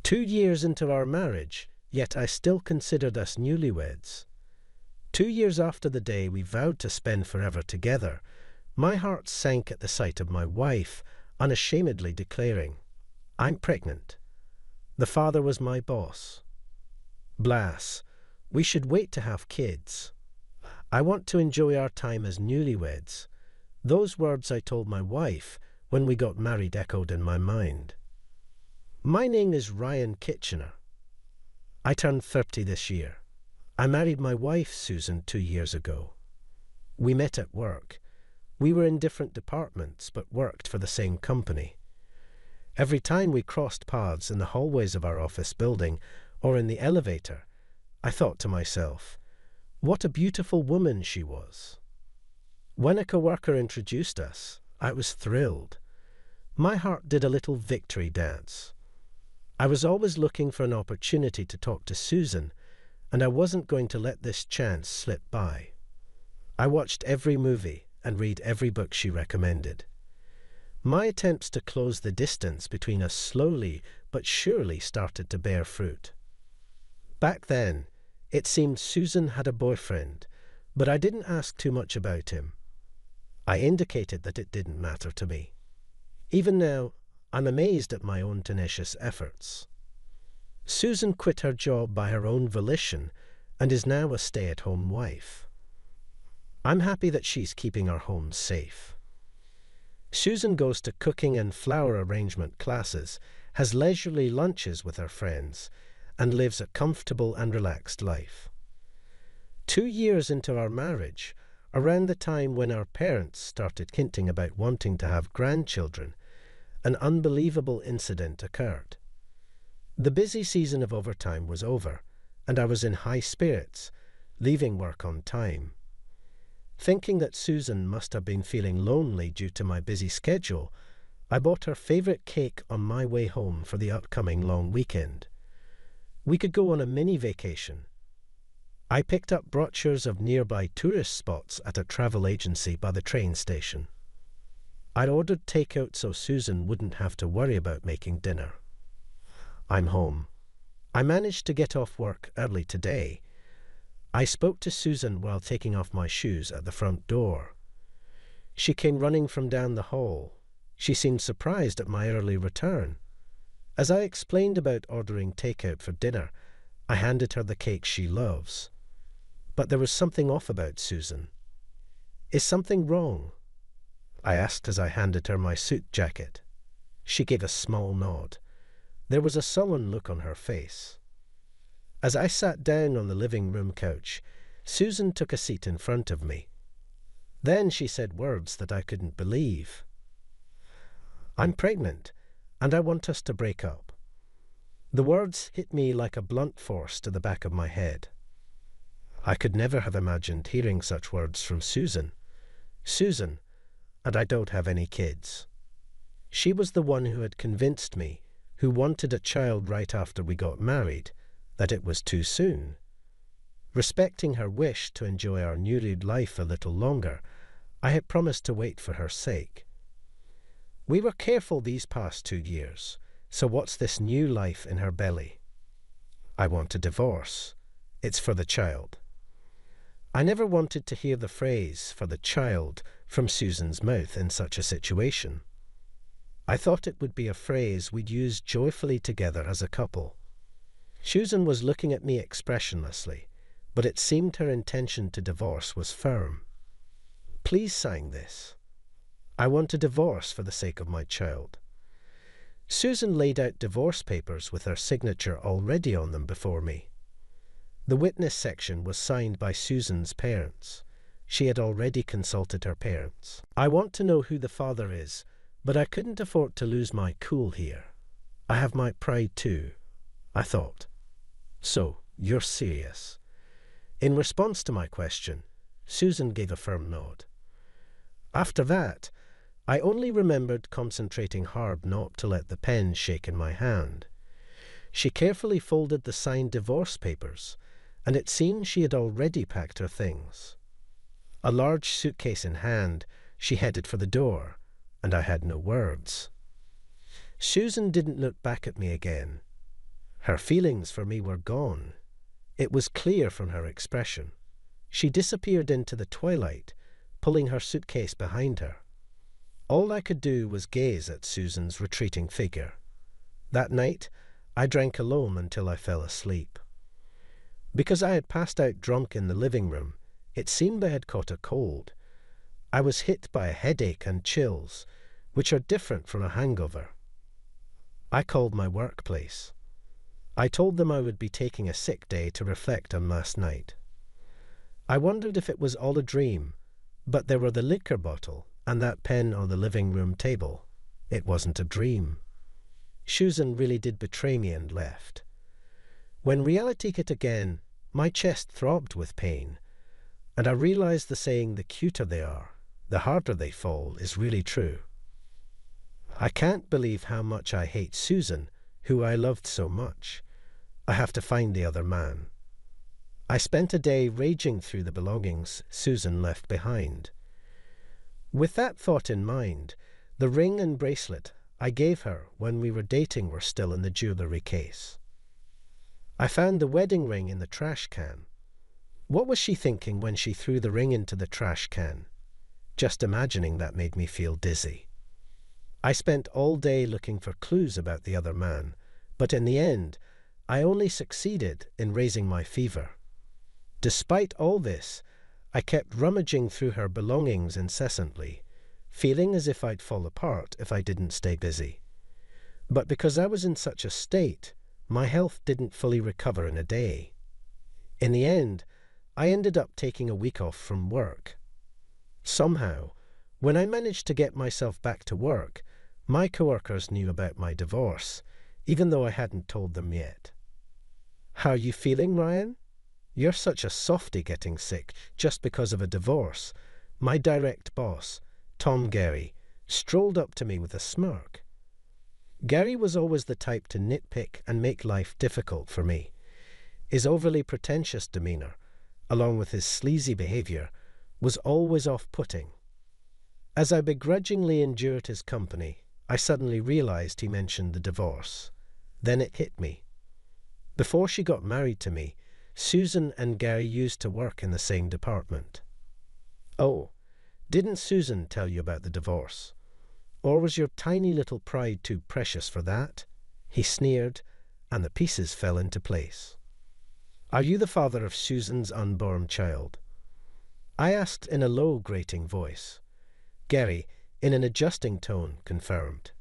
2 years into our marriage, yet I still considered us newlyweds. 2 years after the day we vowed to spend forever together, my heart sank at the sight of my wife unashamedly declaring, "I'm pregnant." The father was my boss. "Blas, we should wait to have kids. I want to enjoy our time as newlyweds." Those words I told my wife when we got married echoed in my mind. My name is Ryan Kitchener. I turned 30 this year. I married my wife, Susan, 2 years ago. We met at work. We were in different departments, but worked for the same company. Every time we crossed paths in the hallways of our office building or in the elevator, I thought to myself, what a beautiful woman she was. When a coworker introduced us, I was thrilled. My heart did a little victory dance. I was always looking for an opportunity to talk to Susan, and I wasn't going to let this chance slip by. I watched every movie and read every book she recommended. My attempts to close the distance between us slowly but surely started to bear fruit. Back then, it seemed Susan had a boyfriend, but I didn't ask too much about him. I indicated that it didn't matter to me. Even now, I'm amazed at my own tenacious efforts. Susan quit her job by her own volition and is now a stay-at-home wife. I'm happy that she's keeping our home safe. Susan goes to cooking and flower arrangement classes, has leisurely lunches with her friends, and lives a comfortable and relaxed life. 2 years into our marriage, around the time when our parents started hinting about wanting to have grandchildren, an unbelievable incident occurred. The busy season of overtime was over, and I was in high spirits, leaving work on time. Thinking that Susan must have been feeling lonely due to my busy schedule, I bought her favourite cake on my way home for the upcoming long weekend. We could go on a mini vacation. I picked up brochures of nearby tourist spots at a travel agency by the train station. I'd ordered takeout so Susan wouldn't have to worry about making dinner. I'm home. I managed to get off work early today. I spoke to Susan while taking off my shoes at the front door. She came running from down the hall. She seemed surprised at my early return. As I explained about ordering takeout for dinner, I handed her the cake she loves. But there was something off about Susan. "Is something wrong?" I asked as I handed her my suit jacket. She gave a small nod. There was a sullen look on her face. As I sat down on the living room couch, Susan took a seat in front of me. Then she said words that I couldn't believe. "I'm pregnant, and I want us to break up." The words hit me like a blunt force to the back of my head. I could never have imagined hearing such words from Susan. Susan, and I don't have any kids. She was the one who had convinced me, who wanted a child right after we got married, that it was too soon. Respecting her wish to enjoy our newly life a little longer, I had promised to wait for her sake. We were careful these past 2 years, so what's this new life in her belly? I want a divorce. It's for the child. I never wanted to hear the phrase, "for the child," from Susan's mouth in such a situation. I thought it would be a phrase we'd use joyfully together as a couple. Susan was looking at me expressionlessly, but it seemed her intention to divorce was firm. "Please sign this. I want a divorce for the sake of my child." Susan laid out divorce papers with her signature already on them before me. The witness section was signed by Susan's parents. She had already consulted her parents. I want to know who the father is, but I couldn't afford to lose my cool here. I have my pride too, I thought. "So, you're serious?" In response to my question, Susan gave a firm nod. After that, I only remembered concentrating hard not to let the pen shake in my hand. She carefully folded the signed divorce papers, and it seemed she had already packed her things. A large suitcase in hand, she headed for the door, and I had no words. Susan didn't look back at me again. Her feelings for me were gone. It was clear from her expression. She disappeared into the twilight, pulling her suitcase behind her. All I could do was gaze at Susan's retreating figure. That night, I drank alone until I fell asleep. Because I had passed out drunk in the living room, it seemed I had caught a cold. I was hit by a headache and chills, which are different from a hangover. I called my workplace. I told them I would be taking a sick day to reflect on last night. I wondered if it was all a dream, but there were the liquor bottle and that pen on the living room table. It wasn't a dream. Susan really did betray me and left. When reality hit again, my chest throbbed with pain, and I realized the saying, the cuter they are, the harder they fall, is really true. I can't believe how much I hate Susan, who I loved so much. I have to find the other man. I spent a day raging through the belongings Susan left behind. With that thought in mind, the ring and bracelet I gave her when we were dating were still in the jewellery case. I found the wedding ring in the trash can. What was she thinking when she threw the ring into the trash can? Just imagining that made me feel dizzy. I spent all day looking for clues about the other man, but in the end, I only succeeded in raising my fever. Despite all this, I kept rummaging through her belongings incessantly, feeling as if I'd fall apart if I didn't stay busy. But because I was in such a state, my health didn't fully recover in a day. In the end, I ended up taking a week off from work. Somehow, when I managed to get myself back to work, my coworkers knew about my divorce, even though I hadn't told them yet. How are you feeling, Ryan? You're such a softy getting sick just because of a divorce. My direct boss, Tom Gary, strolled up to me with a smirk. Gary was always the type to nitpick and make life difficult for me. His overly pretentious demeanour, along with his sleazy behaviour, was always off-putting. As I begrudgingly endured his company, I suddenly realised he mentioned the divorce. Then it hit me. Before she got married to me, Susan and Gary used to work in the same department. Oh, didn't Susan tell you about the divorce? Or was your tiny little pride too precious for that? He sneered, and the pieces fell into place. Are you the father of Susan's unborn child? I asked in a low, grating voice. Gary, in an adjusting tone, confirmed.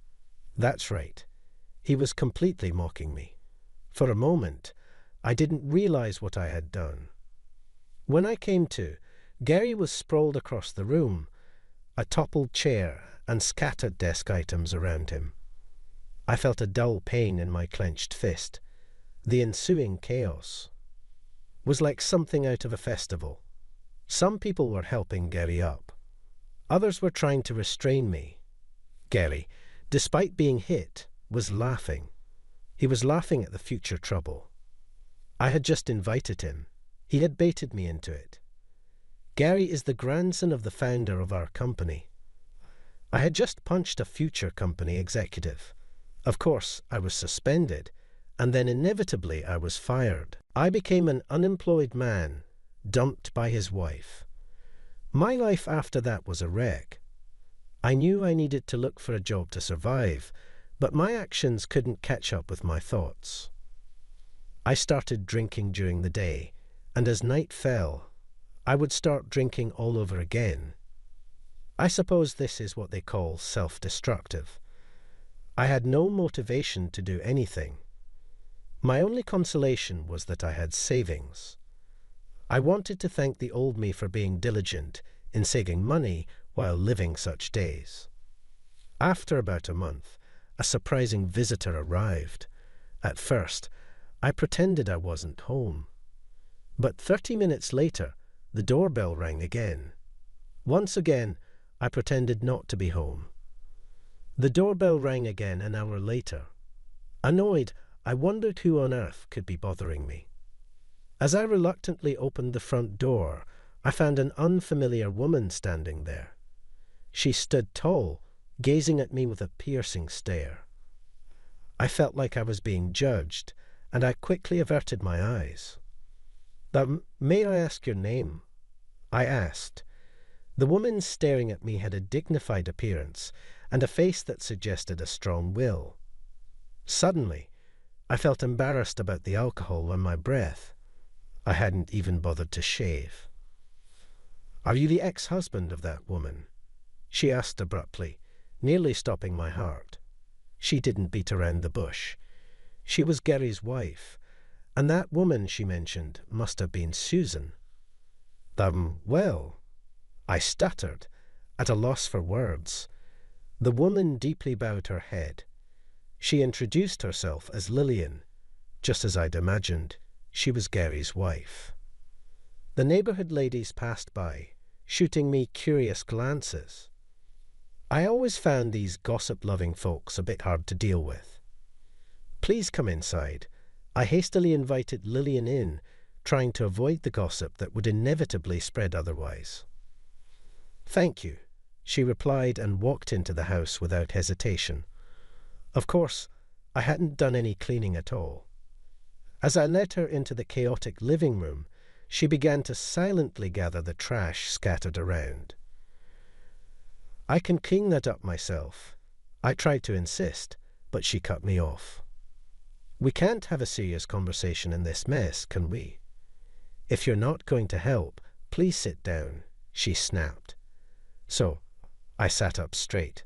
That's right. He was completely mocking me. For a moment, I didn't realize what I had done. When I came to, Gary was sprawled across the room, a toppled chair and scattered desk items around him. I felt a dull pain in my clenched fist. The ensuing chaos was like something out of a festival. Some people were helping Gary up. Others were trying to restrain me. Gary, despite being hit, was laughing. He was laughing at the future trouble. I had just invited him. He had baited me into it. Gary is the grandson of the founder of our company. I had just punched a future company executive. Of course, I was suspended, and then inevitably I was fired. I became an unemployed man, dumped by his wife. My life after that was a wreck. I knew I needed to look for a job to survive, but my actions couldn't catch up with my thoughts. I started drinking during the day, and as night fell, I would start drinking all over again. I suppose this is what they call self-destructive. I had no motivation to do anything. My only consolation was that I had savings. I wanted to thank the old me for being diligent in saving money while living such days. After about a month, a surprising visitor arrived. At first, I pretended I wasn't home. But 30 minutes later, the doorbell rang again. Once again, I pretended not to be home. The doorbell rang again an hour later. Annoyed, I wondered who on earth could be bothering me. As I reluctantly opened the front door, I found an unfamiliar woman standing there. She stood tall, gazing at me with a piercing stare. I felt like I was being judged, and I quickly averted my eyes. May I ask your name?" I asked. The woman staring at me had a dignified appearance and a face that suggested a strong will. Suddenly, I felt embarrassed about the alcohol on my breath. I hadn't even bothered to shave. "Are you the ex-husband of that woman?" she asked abruptly, nearly stopping my heart. She didn't beat around the bush. She was Gary's wife, and that woman she mentioned must have been Susan. Well, I stuttered, at a loss for words. The woman deeply bowed her head. She introduced herself as Lillian. Just as I'd imagined, she was Gary's wife. The neighborhood ladies passed by, shooting me curious glances. I always found these gossip-loving folks a bit hard to deal with. "Please come inside." I hastily invited Lillian in, trying to avoid the gossip that would inevitably spread otherwise. "Thank you," she replied and walked into the house without hesitation. Of course, I hadn't done any cleaning at all. As I led her into the chaotic living room, she began to silently gather the trash scattered around. "I can clean that up myself." I tried to insist, but she cut me off. "We can't have a serious conversation in this mess, can we? If you're not going to help, please sit down," she snapped. So, I sat up straight.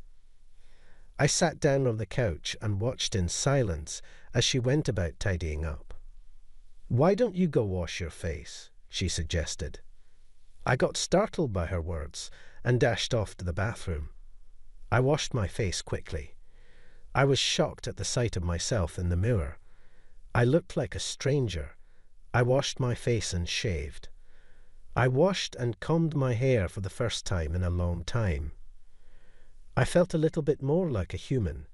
I sat down on the couch and watched in silence as she went about tidying up. "Why don't you go wash your face?" she suggested. I got startled by her words and dashed off to the bathroom. I washed my face quickly. I was shocked at the sight of myself in the mirror. I looked like a stranger. I washed my face and shaved. I washed and combed my hair for the first time in a long time. I felt a little bit more like a human.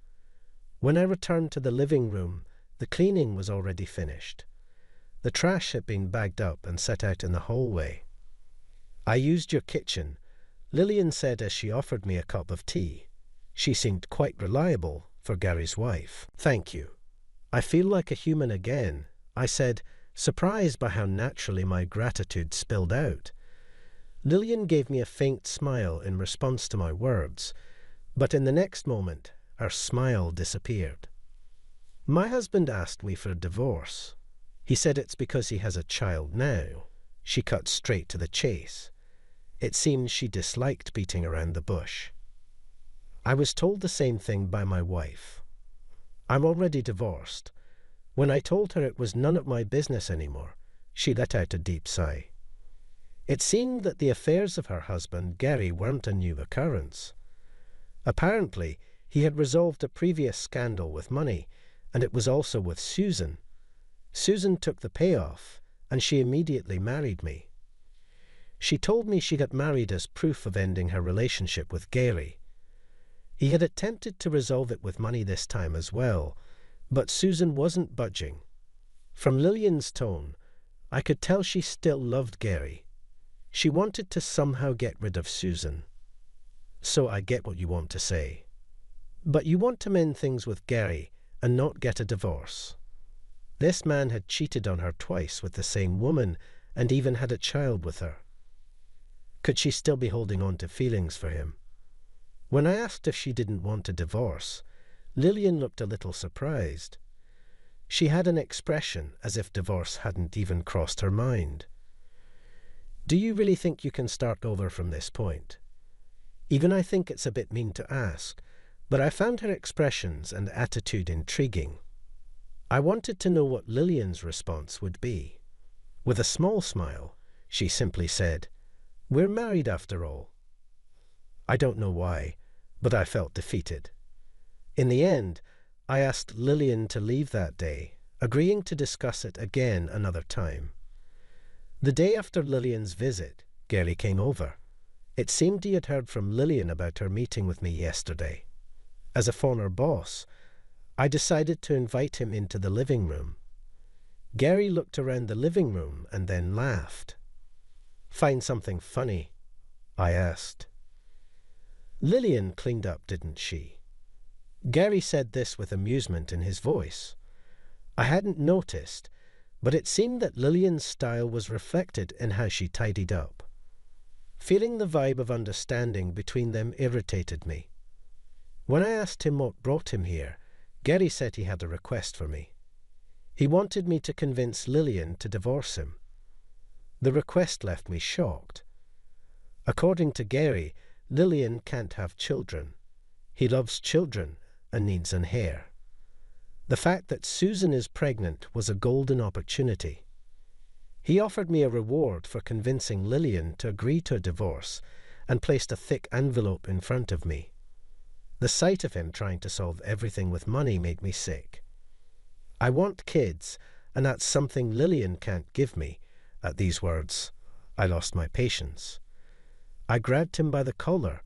When I returned to the living room, the cleaning was already finished. The trash had been bagged up and set out in the hallway. "I used your kitchen," Lillian said as she offered me a cup of tea. She seemed quite reliable for Gary's wife. "Thank you. I feel like a human again," I said, surprised by how naturally my gratitude spilled out. Lillian gave me a faint smile in response to my words, but in the next moment, her smile disappeared. "My husband asked me for a divorce. He said it's because he has a child now." She cut straight to the chase. It seemed she disliked beating around the bush. "I was told the same thing by my wife. I'm already divorced. When I told her it was none of my business anymore, she let out a deep sigh. It seemed that the affairs of her husband, Gary, weren't a new occurrence. Apparently, he had resolved a previous scandal with money, and it was also with Susan. Susan took the payoff, and she immediately married me. She told me she got married as proof of ending her relationship with Gary. He had attempted to resolve it with money this time as well, but Susan wasn't budging. From Lillian's tone, I could tell she still loved Gary. She wanted to somehow get rid of Susan. So I get what you want to say. But you want to mend things with Gary and not get a divorce. This man had cheated on her twice with the same woman and even had a child with her. Could she still be holding on to feelings for him? When I asked if she didn't want a divorce, Lillian looked a little surprised. She had an expression as if divorce hadn't even crossed her mind. "Do you really think you can start over from this point?" Even I think it's a bit mean to ask, but I found her expressions and attitude intriguing. I wanted to know what Lillian's response would be. With a small smile, she simply said, "We're married after all." I don't know why, but I felt defeated. In the end, I asked Lillian to leave that day, agreeing to discuss it again another time. The day after Lillian's visit, Gary came over. It seemed he had heard from Lillian about her meeting with me yesterday. As a former boss, I decided to invite him into the living room. Gary looked around the living room and then laughed. "Find something funny?" I asked. Lillian cleaned up, didn't she? Gary said this with amusement in his voice. I hadn't noticed, but it seemed that Lillian's style was reflected in how she tidied up. Feeling the vibe of understanding between them irritated me. When I asked him what brought him here, Gary said he had a request for me. He wanted me to convince Lillian to divorce him. The request left me shocked. According to Gary, Lillian can't have children. He loves children and needs an heir. The fact that Susan is pregnant was a golden opportunity. He offered me a reward for convincing Lillian to agree to a divorce and placed a thick envelope in front of me. The sight of him trying to solve everything with money made me sick. I want kids, and that's something Lillian can't give me. At these words, I lost my patience. I grabbed him by the collar,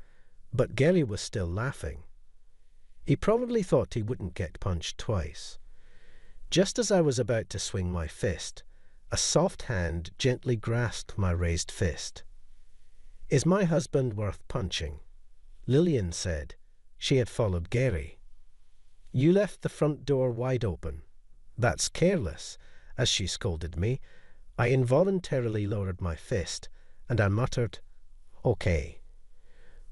but Gary was still laughing. He probably thought he wouldn't get punched twice. Just as I was about to swing my fist, a soft hand gently grasped my raised fist. "Is my husband worth punching?" Lillian said. She had followed Gary. "You left the front door wide open. That's careless," as she scolded me. I involuntarily lowered my fist, and I muttered, "Okay."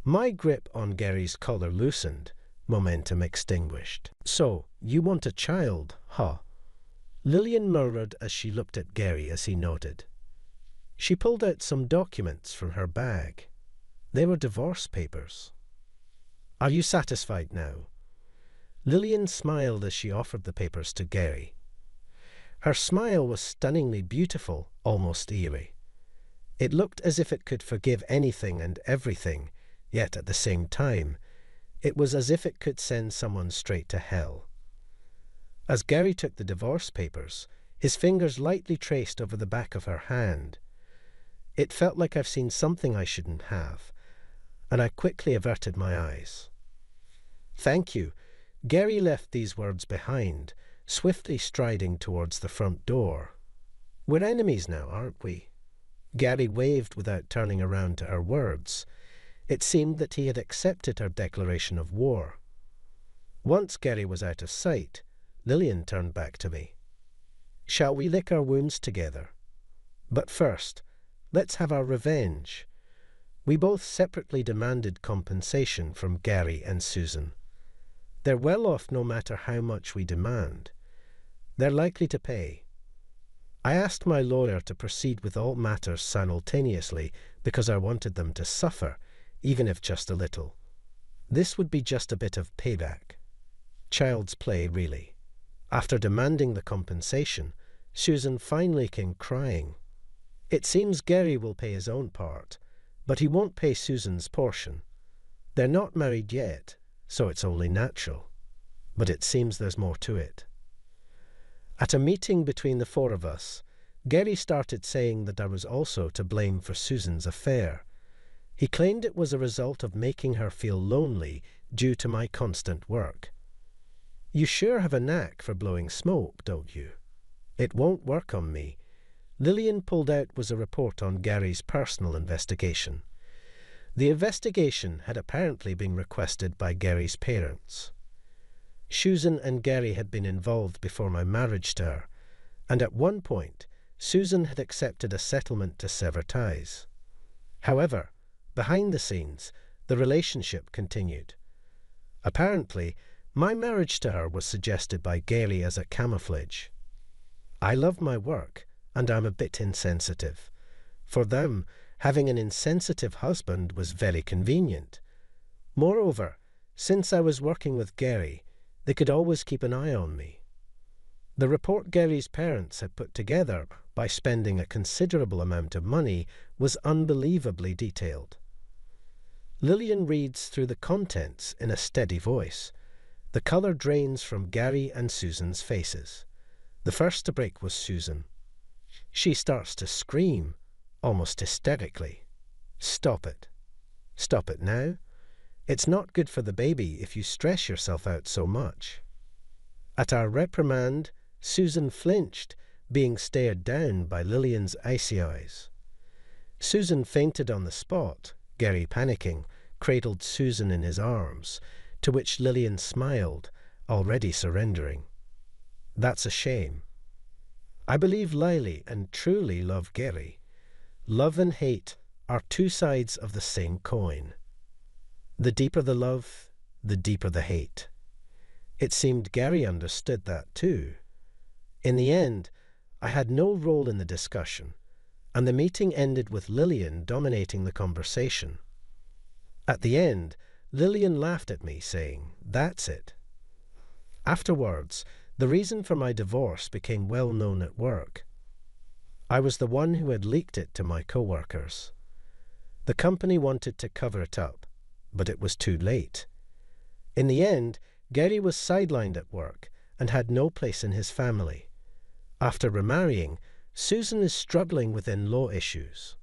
My grip on Gary's collar loosened, momentum extinguished. "So, you want a child, huh?" Lillian murmured as she looked at Gary as he nodded. She pulled out some documents from her bag. They were divorce papers. "Are you satisfied now?" Lillian smiled as she offered the papers to Gary. Her smile was stunningly beautiful, almost eerie. It looked as if it could forgive anything and everything, yet at the same time, it was as if it could send someone straight to hell. As Gary took the divorce papers, his fingers lightly traced over the back of her hand. It felt like I've seen something I shouldn't have, and I quickly averted my eyes. "Thank you." Gary left these words behind, swiftly striding towards the front door. "We're enemies now, aren't we?" Gary waved without turning around to her words. It seemed that he had accepted her declaration of war. Once Gary was out of sight, Lillian turned back to me. "Shall we lick our wounds together? But first, let's have our revenge." We both separately demanded compensation from Gary and Susan. They're well off no matter how much we demand. They're likely to pay. I asked my lawyer to proceed with all matters simultaneously because I wanted them to suffer, even if just a little. This would be just a bit of payback. Child's play, really. After demanding the compensation, Susan finally came crying. It seems Gary will pay his own part, but he won't pay Susan's portion. They're not married yet, so it's only natural. But it seems there's more to it. At a meeting between the four of us, Gary started saying that I was also to blame for Susan's affair. He claimed it was a result of making her feel lonely due to my constant work. "You sure have a knack for blowing smoke, don't you?" "It won't work on me." Lillian pulled out was a report on Gary's personal investigation. The investigation had apparently been requested by Gary's parents. Susan and Gary had been involved before my marriage to her, and at one point, Susan had accepted a settlement to sever ties. However, behind the scenes, the relationship continued. Apparently, my marriage to her was suggested by Gary as a camouflage. I love my work, and I'm a bit insensitive. For them, having an insensitive husband was very convenient. Moreover, since I was working with Gary, they could always keep an eye on me. The report Gary's parents had put together by spending a considerable amount of money was unbelievably detailed. Lillian reads through the contents in a steady voice. The colour drains from Gary and Susan's faces. The first to break was Susan. She starts to scream, almost hysterically. "Stop it. Stop it now. It's not good for the baby if you stress yourself out so much." At our reprimand, Susan flinched, being stared down by Lillian's icy eyes. Susan fainted on the spot. Gary, panicking, cradled Susan in his arms, to which Lillian smiled, already surrendering. That's a shame. I believe Lily and truly love Gary. Love and hate are two sides of the same coin. The deeper the love, the deeper the hate. It seemed Gary understood that too. In the end, I had no role in the discussion, and the meeting ended with Lillian dominating the conversation. At the end, Lillian laughed at me, saying, "That's it." Afterwards, the reason for my divorce became well known at work. I was the one who had leaked it to my co-workers. The company wanted to cover it up, but it was too late. In the end, Gary was sidelined at work and had no place in his family. After remarrying, Susan is struggling with in-law issues.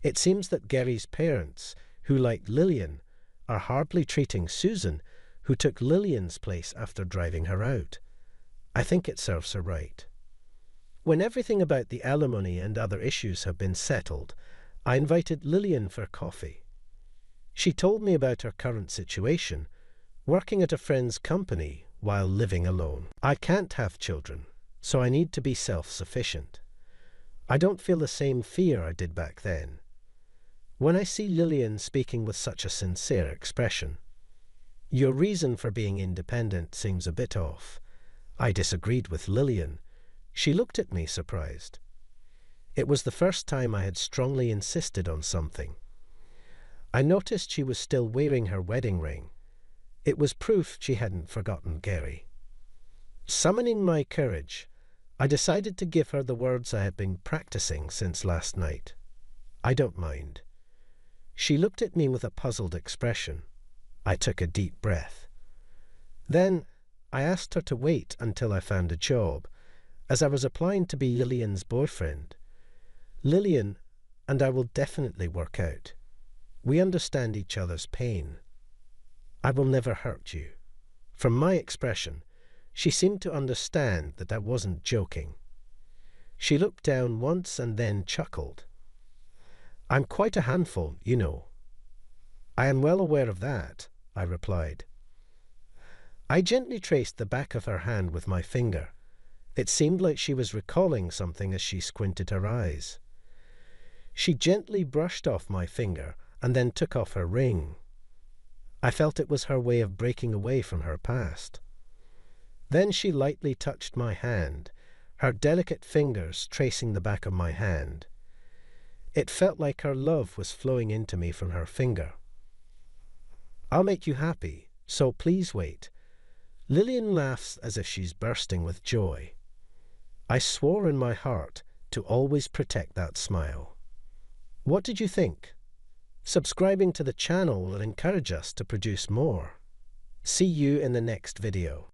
It seems that Gary's parents, who like Lillian, are hardly treating Susan, who took Lillian's place after driving her out. I think it serves her right. When everything about the alimony and other issues have been settled, I invited Lillian for coffee. She told me about her current situation, working at a friend's company while living alone. I can't have children, so I need to be self-sufficient. I don't feel the same fear I did back then. When I see Lillian speaking with such a sincere expression, "Your reason for being independent seems a bit off," I disagreed with Lillian. She looked at me surprised. It was the first time I had strongly insisted on something. I noticed she was still wearing her wedding ring. It was proof she hadn't forgotten Gary. Summoning my courage, I decided to give her the words I had been practicing since last night. "I don't mind." She looked at me with a puzzled expression. I took a deep breath. Then I asked her to wait until I found a job, as I was applying to be Lillian's boyfriend. Lillian and I will definitely work out. We understand each other's pain. I will never hurt you. From my expression, she seemed to understand that I wasn't joking. She looked down once and then chuckled. "I'm quite a handful, you know." "I am well aware of that," I replied. I gently traced the back of her hand with my finger. It seemed like she was recalling something as she squinted her eyes. She gently brushed off my finger and then took off her ring. I felt it was her way of breaking away from her past. Then she lightly touched my hand, her delicate fingers tracing the back of my hand. It felt like her love was flowing into me from her finger. "I'll make you happy, so please wait." Lillian laughs as if she's bursting with joy. I swore in my heart to always protect that smile. What did you think? Subscribing to the channel will encourage us to produce more. See you in the next video.